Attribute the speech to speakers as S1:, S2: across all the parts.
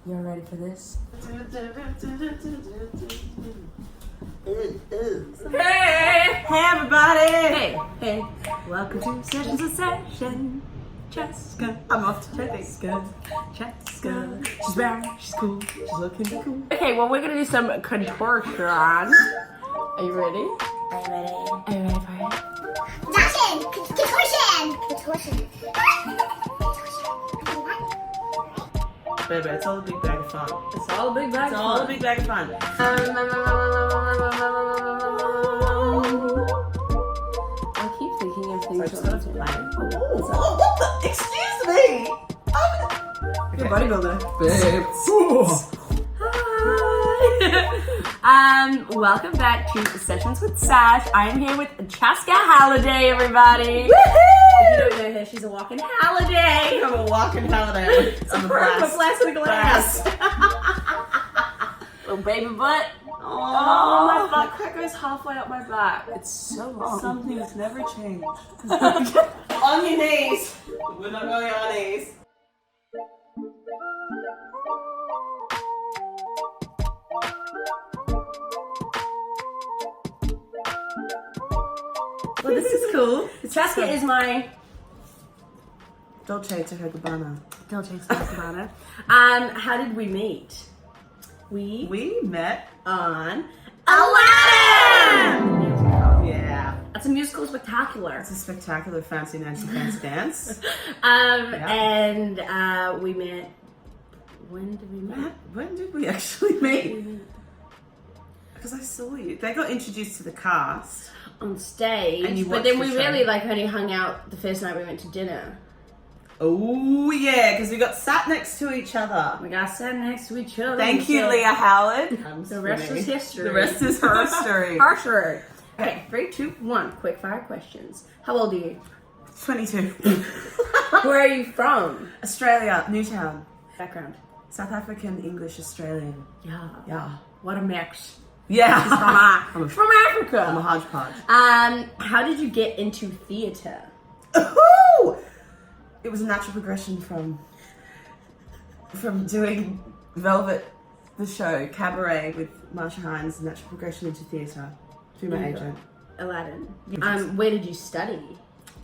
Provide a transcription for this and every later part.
S1: You're ready for this?
S2: Hey everybody!
S1: Hey, welcome to Sessions of Session. Chaska,
S2: I'm off to
S1: Chaska. She's brown, she's cool, she's looking cool. Okay, well, we're gonna do some contortion. Are you ready? Are you ready for it?
S3: Contortion.
S2: Baby, it's all a big bag of fun.
S1: It's all a big bag
S2: It's
S1: of
S2: all a
S1: fun.
S2: big bag of fun.
S1: I keep thinking of things
S2: Sorry,
S1: that
S2: just
S1: I'm
S2: gotta
S1: playing.
S2: What the? Excuse me! You're a bodybuilder.
S1: Welcome back to Sessions with Sash. I am here with Chaska Halliday, everybody.
S2: Woohoo!
S1: If you don't know her, she's a walking Halliday.
S2: I'm a walking holiday. I'm a blast.
S1: Blast in the glass. Little baby butt.
S2: Oh,
S1: my butt crack goes halfway up my back. It's so long.
S2: Something has never changed. On your knees. We're not going on our knees.
S1: Well, this is cool. Chaska is my
S2: Dolce to her Gabbana.
S1: Dolce Gabbana. How did we meet?
S2: We met.
S1: On Aladdin! Musical.
S2: Yeah.
S1: That's a musical spectacular.
S2: It's a spectacular fancy Nancy fancy dance.
S1: And we met. When did we meet?
S2: When did we actually meet? Because I saw you. They got introduced to the cast.
S1: On stage,
S2: And you
S1: but then
S2: watched
S1: we
S2: the show.
S1: really only hung out the first night we went to dinner.
S2: Oh yeah, because we got sat next to each other.
S1: We got sat next to each other.
S2: Thank you, Leah Howard.
S1: The rest is history.
S2: The rest is her story.
S1: Harsher. Okay, 3, 2, 1. Quick fire questions. How old are you?
S2: 22.
S1: Where are you from?
S2: Australia, Newtown.
S1: Background.
S2: South African, English, Australian.
S1: Yeah.
S2: Yeah.
S1: What a mix.
S2: Yeah.
S1: From Africa.
S2: I'm a hodgepodge.
S1: How did you get into theatre?
S2: Ooh! It was a natural progression from doing Velvet, the show, Cabaret with Marsha Hines, natural progression into theatre through my agent.
S1: Aladdin. Where did you study?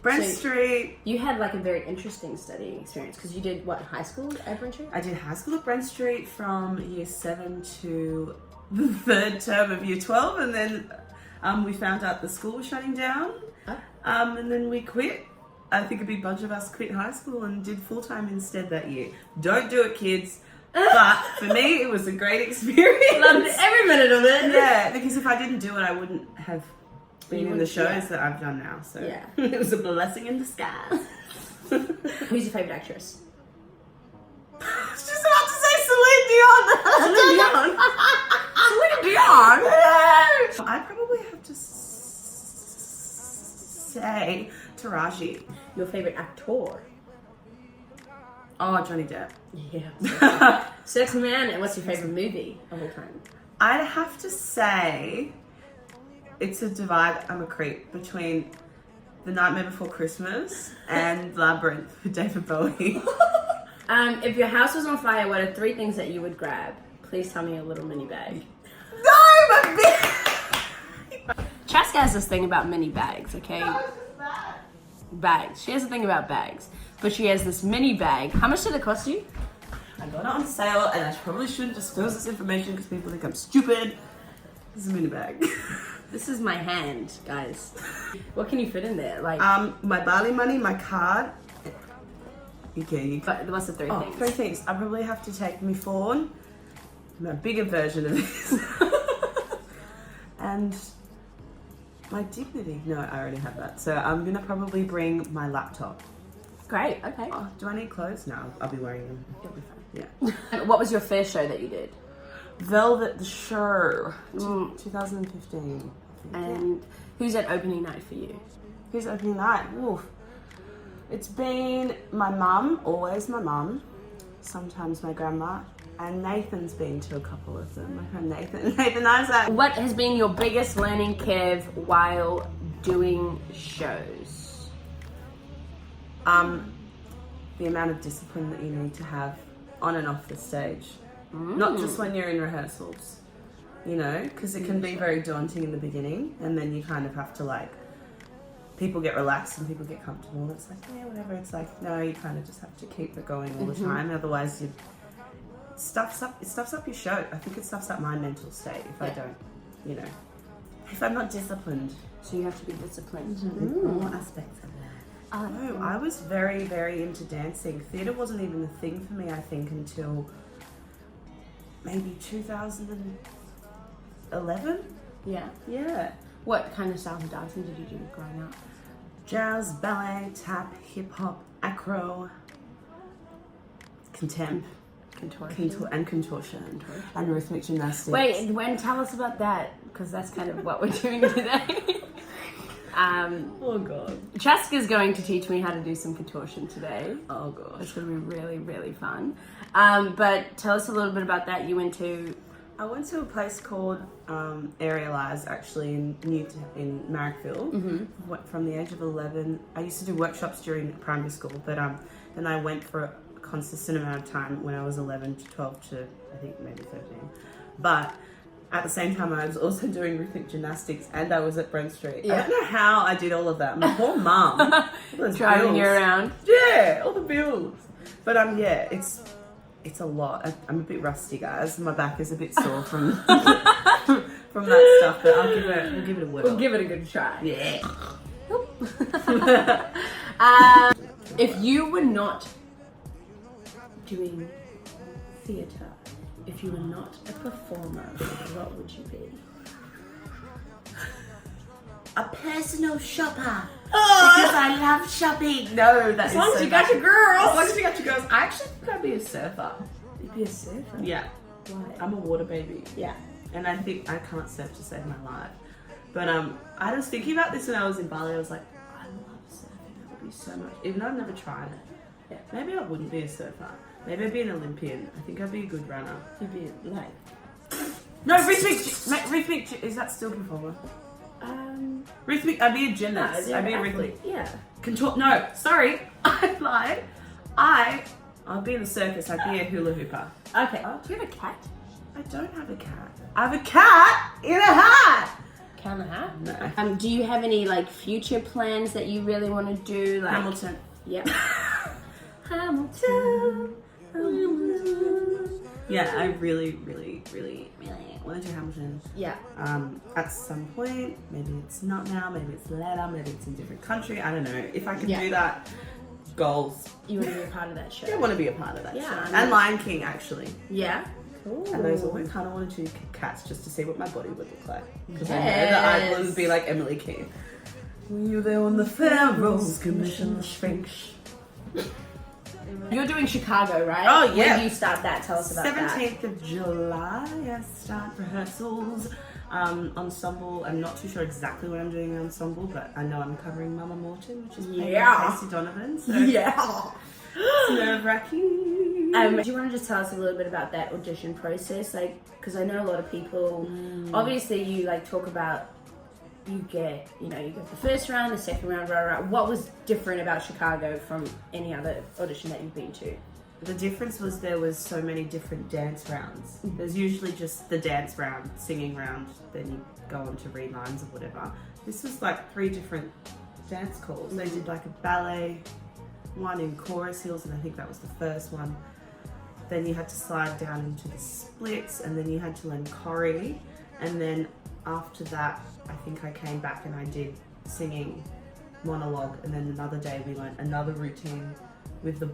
S2: Brent
S1: So-
S2: Street.
S1: You had a very interesting studying experience because you did what, high school at Brent Street?
S2: I did high school at Brent Street from year 7 to the third term of year 12, and then we found out the school was shutting down, and then we quit. I think a big bunch of us quit high school and did full-time instead that year. Don't do it, kids. But for me, it was a great experience.
S1: Loved every minute of it.
S2: Yeah, because if I didn't do it, I wouldn't have been
S1: You
S2: in the
S1: wouldn't-
S2: shows
S1: yeah.
S2: that I've done now. So
S1: Yeah.
S2: it was a blessing in disguise.
S1: Who's your favourite actress?
S2: I was just about to say Celine Dion.
S1: Celine Dion.
S2: I probably have to say Taraji.
S1: Your favourite actor?
S2: Oh, Johnny Depp.
S1: Yeah. Sex Man. And what's your favourite movie of all time?
S2: I'd have to say it's a divide. I'm a creep between The Nightmare Before Christmas and Labyrinth with David Bowie.
S1: If your house was on fire, what are 3 things that you would grab? Please tell me a little mini bag.
S2: No, my big.
S1: Chaska has this thing about mini bags, okay? Bags. She has a thing about bags. But she has this mini bag. How much did it cost you?
S2: I got it on sale, and I probably shouldn't disclose this information because people think I'm stupid. This is a mini bag.
S1: This is my hand, guys. What can you fit in there?
S2: My Bali money, my card. Okay,
S1: What's the 3 things?
S2: 3 things. I probably have to take my phone, my bigger version of this, and my dignity. No, I already have that. So I'm gonna probably bring my laptop.
S1: Great, okay.
S2: Oh, do I need clothes? No, I'll be wearing them.
S1: You'll be fine.
S2: Yeah.
S1: What was your first show that you did?
S2: Velvet the Show, 2015.
S1: And who's at opening night for you?
S2: Who's opening night? Oof. It's been my mum, always my mum, sometimes my grandma, and Nathan's been to a couple of them. My friend Nathan. Nathan Isaac.
S1: What has been your biggest learning curve while doing shows?
S2: The amount of discipline that you need to have on and off the stage. Not just when you're in rehearsals, you know, because it can be very daunting in the beginning, and then you kind of have to like, people get relaxed and people get comfortable, and it's like, yeah, whatever. It's like, no, you kind of just have to keep it going all the time, otherwise it stuffs up your show. I think it stuffs up my mental state if I don't, you know, if I'm not disciplined.
S1: So you have to be disciplined.
S2: All aspects of that. No, I was very, very into dancing. Theatre wasn't even a thing for me, I think, until maybe 2011.
S1: Yeah.
S2: Yeah.
S1: What kind of style of dancing did you do growing up?
S2: Jazz, ballet, tap, hip hop, acro, contempt, contortion, and rhythmic gymnastics.
S1: Wait, tell us about that, because that's kind of what we're doing today.
S2: Oh god.
S1: Chaska's going to teach me how to do some contortion today.
S2: Oh gosh.
S1: It's going to be really, really fun. But tell us a little bit about that.
S2: I went to a place called Aerialize, actually, in Marrickville. From the age of 11. I used to do workshops during primary school, but then I went for a consistent amount of time when I was 11 to 12 to, I think, maybe 13. But at the same time, I was also doing rhythmic gymnastics, and I was at Brent Street. Yeah. I don't know how I did all of that. My poor mum.
S1: Driving you around.
S2: Yeah, all the bills. But yeah, it's a lot. I'm a bit rusty, guys. My back is a bit sore from from that stuff, but we'll give it a whirl.
S1: We'll give it a good try.
S2: Yeah.
S1: If you were not doing theatre, if you were not a performer, what would you be?
S2: A personal shopper. Because I love shopping. No, that's
S1: as long as you got your girls.
S2: As long as you got your girls. I actually think I'd be a surfer.
S1: You'd be a surfer?
S2: Yeah.
S1: Why?
S2: I'm a water baby.
S1: Yeah.
S2: And I think I can't surf to save my life. But I was thinking about this when I was in Bali. I was like, I love surfing. That would be so much. Even though I've never tried it. Yeah. Maybe I wouldn't be a surfer. Maybe I'd be an Olympian. I think I'd be a good runner.
S1: You'd be like...
S2: No, rhythmic. Is that still performer? Rhythmic. I'd be a gymnast.
S1: No,
S2: I'd be a rhythmic.
S1: Yeah.
S2: No, sorry, I lied. I'll be in the circus. I'd be a hula hooper.
S1: Okay. Oh, do you have a cat?
S2: I don't have a cat. I have a cat in a hat.
S1: Cat in a hat?
S2: No.
S1: Do you have any like future plans that you really want to do? Like
S2: Hamilton.
S1: Yep. Hamilton.
S2: Yeah, I really want to do Hamilton.
S1: Yeah.
S2: At some point, maybe it's not now, maybe it's later, maybe it's in a different country. I don't know. If I can do that, goals.
S1: You want to be a part of that show?
S2: I want to be a part of that show.
S1: I mean,
S2: and Lion King, actually.
S1: Yeah. Cool.
S2: And those all, I kind of wanted to do cats just to see what my body would look like. Because I know that I wouldn't be like Emily King. Were you there when the pharaohs commissioned the Sphinx?
S1: You're doing Chicago, right?
S2: Oh, yeah.
S1: When do you start that? Tell us about
S2: 17th of July, I start rehearsals. Ensemble, I'm not too sure exactly what I'm doing in ensemble, but I know I'm covering Mama Morton, which is played by Casey Donovan. So it's nerve-wracking.
S1: Do you want to just tell us a little bit about that audition process? Like, because I know a lot of people, obviously you like talk about, you get the first round, the second round, right. What was different about Chicago from any other audition that you've been to?
S2: The difference was there was so many different dance rounds. There's usually just the dance round, singing round, then you go on to read lines or whatever. This was like 3 different dance calls. They did like a ballet, one in Chorus Hills, and I think that was the first one. Then you had to slide down into the splits, and then you had to learn choreo, and then after that, I think I came back and I did singing monologue, and then another day we learned another routine with the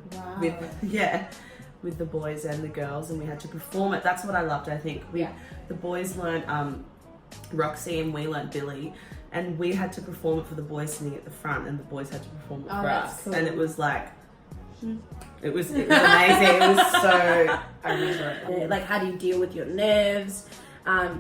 S2: with the boys and the girls, and we had to perform it. That's what I loved. I think the boys learned Roxy and we learned Billy, and we had to perform it for the boys sitting at the front, and the boys had to perform it for us. Cool. And it was like it was amazing. It was so I remember it.
S1: Like, how do you deal with your nerves?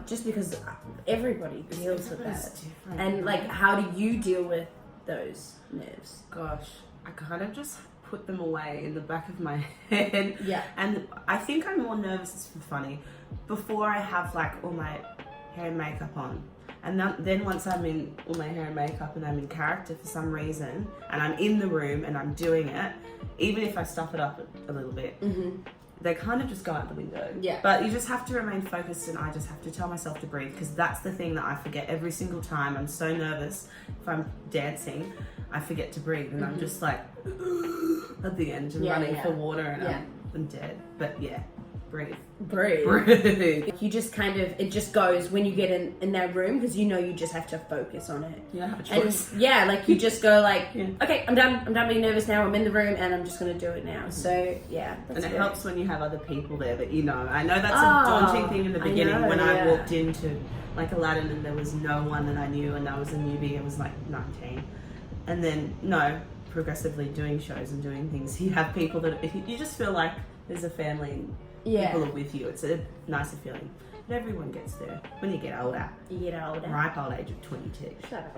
S1: Just because everybody deals with that. And like, how do you deal with those nerves?
S2: Gosh, I kind of just put them away in the back of my head.
S1: Yeah.
S2: And I think I'm more nervous, it's funny, before I have like all my hair and makeup on. And then once I'm in all my hair and makeup and I'm in character for some reason, and I'm in the room and I'm doing it, even if I stuff it up a little bit, they kind of just go out the window.
S1: Yeah.
S2: But you just have to remain focused, and I just have to tell myself to breathe, because that's the thing that I forget every single time. I'm so nervous if I'm dancing, I forget to breathe, and I'm just like at the end and running for water, and I'm dead. But yeah, breathe. You just kind of, it just goes when you get in that room, because you know you just have to focus on it. You don't have a choice.
S1: And like you just go like, okay, I'm done being nervous now, I'm in the room and I'm just going to do it now. So yeah, that's
S2: and it
S1: good.
S2: helps when you have other people there that you know. I know that's a daunting thing in the beginning. I walked into like Aladdin and there was no one that I knew, and I was a newbie. I was like 19, and then progressively doing shows and doing things, you have people that you just feel like there's a family. And people are with you. It's a nicer feeling. But everyone gets there when you get older. Ripe old age of 22.
S1: Shut up.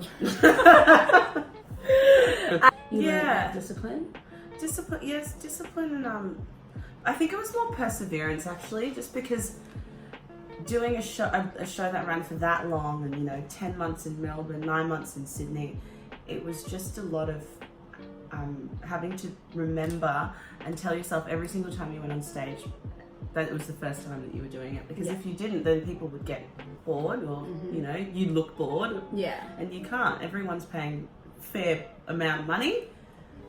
S1: Discipline?
S2: Yes, discipline, and I think it was more perseverance actually, just because doing a show that ran for that long, and 10 months in Melbourne, 9 months in Sydney, it was just a lot of having to remember and tell yourself every single time you went on stage that it was the first time that you were doing it, because if you didn't, then people would get bored, or you look bored, and you can't. Everyone's paying fair amount of money,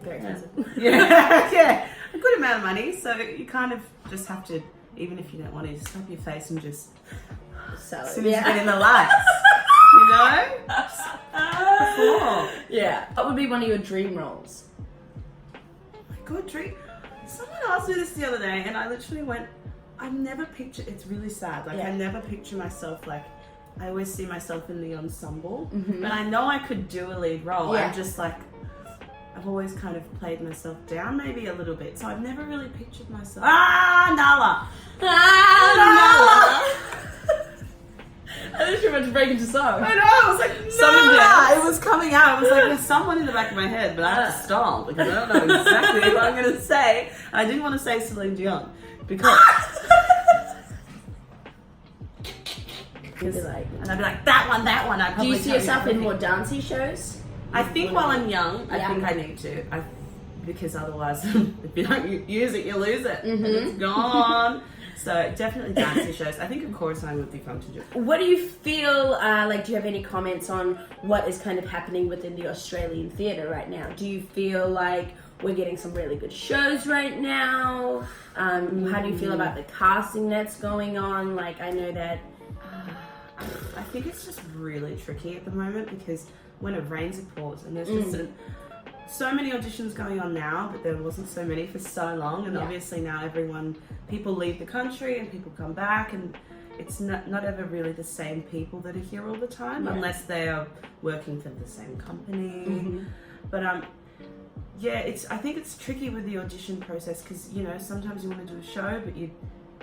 S1: very expensive.
S2: A good amount of money, so you kind of just have to, even if you don't want to, just stop your face and just
S1: sell it.
S2: As soon as you get in the lights, perform.
S1: What would be one of your dream roles?
S2: My good dream. Someone asked me this the other day, and I literally went, I never picture, it's really sad, I never picture myself like, I always see myself in the ensemble, but I know I could do a lead role. I'm just like, I've always kind of played myself down maybe a little bit, so I've never really pictured myself. Nala!
S1: I was about to break into song.
S2: I know, I was like, Nala! It was coming out, I was like, there's someone in the back of my head, but I have to stop, because I don't know exactly what I'm going to say. I didn't want to say Celine Dion, because... and I'd be like, that one.
S1: Do you see yourself in more dancey shows?
S2: I think while I'm young, I think I need to. Because otherwise, if you don't use it, you lose it. And it's gone. So definitely dancey shows. I think a chorus line would be fun to do.
S1: What do you feel, do you have any comments on what is kind of happening within the Australian theatre right now? Do you feel like we're getting some really good shows right now? How do you feel about the casting that's going on? Like, I know that...
S2: I think it's just really tricky at the moment, because when it rains it pours, and there's just so many auditions going on now, but there wasn't so many for so long, and obviously now people leave the country and people come back, and it's not ever really the same people that are here all the time, unless they are working for the same company. But I think it's tricky with the audition process, because sometimes you want to do a show, but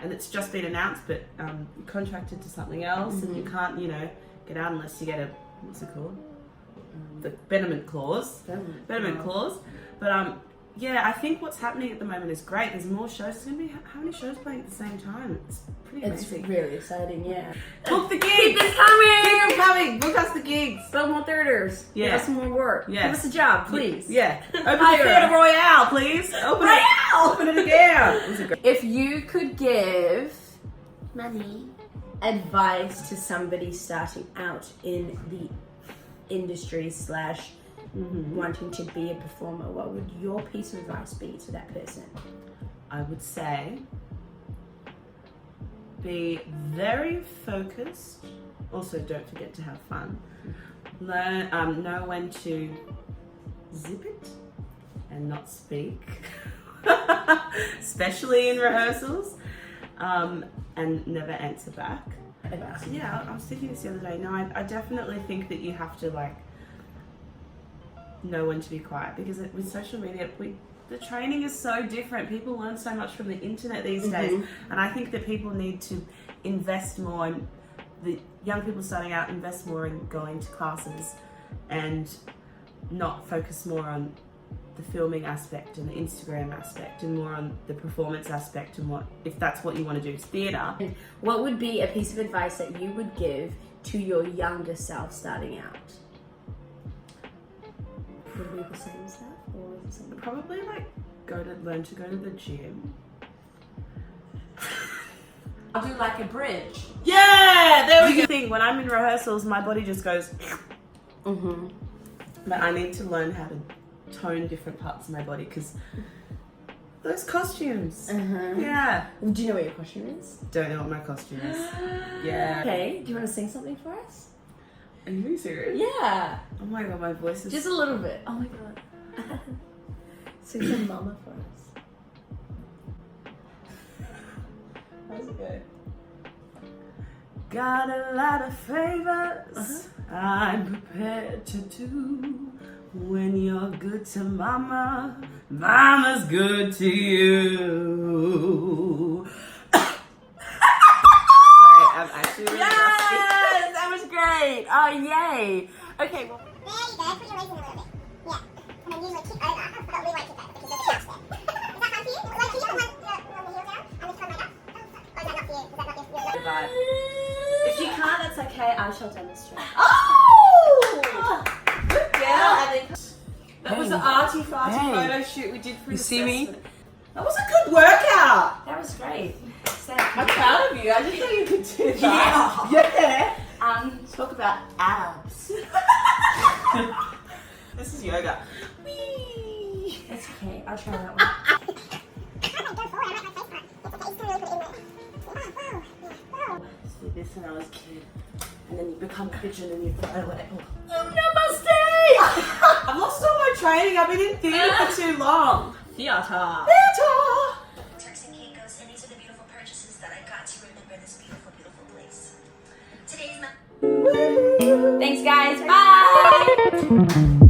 S2: and it's just been announced, but you're contracted to something else, and you can't, get out unless you get a, what's it called? The betterment clause. Betterment clause. But I think what's happening at the moment is great. There's more shows. There's going to be how many shows playing at the same time? It's pretty amazing.
S1: It's really exciting,
S2: Book the gigs!
S1: Keep them coming!
S2: Keep them coming! Book us the gigs!
S1: Build more theaters. Give us some more work. Give us a job, please.
S2: Open the Theatre Royale, please. Open it again.
S1: If you could give advice to somebody starting out in the industry / wanting to be a performer, what would your piece of advice be to that person?
S2: I would say be very focused. Also, don't forget to have fun. Learn, know when to zip it and not speak, especially in rehearsals, and never answer back. I was thinking this the other day. No, I definitely think that you have to know when to be quiet, because with social media, the training is so different. People learn so much from the internet these days, and I think that people need to invest more in the young people starting out, invest more in going to classes and not focus more on the filming aspect and the Instagram aspect, and more on the performance aspect, and if that's what you want to do is theatre.
S1: What would be a piece of advice that you would give to your younger self starting out? Would it be the same stuff, or is it something?
S2: Probably learn to go to the gym.
S1: I'll do like a bridge.
S2: Yeah, there we go. Thing when I'm in rehearsals, my body just goes.
S1: Mm-hmm.
S2: But I need to learn how to tone different parts of my body because those costumes. Yeah.
S1: Do you know what your costume is?
S2: Don't know what my costume is. Yeah.
S1: Okay. Do you want to sing something for us?
S2: Are you being serious?
S1: Yeah.
S2: Oh my god, my voice is
S1: Just a little bit. Oh my god. Sing some mama for us. How's it go?
S2: Got a lot of favors I'm prepared to do. When you're good to mama, mama's good to you. Sorry, I'm actually really rusty.
S1: Yes, that was great. Oh, yay. Okay, well.
S3: There you go, put your waist in a little bit. Yeah. And then usually kick over, but we won't kick over because there's a couch there. Is that fun for you? Like, you want the heel down and this one made up? Oh, is that not for you? Is that not your
S2: Vibe.
S1: If you can't, that's okay. I shall demonstrate.
S2: Oh!
S1: Good girl. That was an arty-farty photo shoot we did for
S2: You see me?
S1: assessment.
S2: That was a good workout.
S1: That was great.
S2: I'm proud of you. I didn't know you could do that. Yeah.
S1: Talk about abs.
S2: This is yoga. Whee!
S1: That's okay. I'll try that one.
S3: I might go forward, I might my face front. It's okay, you still really put it in there. Wow.
S1: I did this when I was a kid. And then you become a pigeon and you fly away.
S2: Oh, namaste! I've lost all my training. I've been in theatre for too long.
S1: Theatre.
S4: Turks and Caicos, and these are the beautiful purchases that I got to remember this beautiful, beautiful place. Today's my
S1: Thanks, guys. Bye.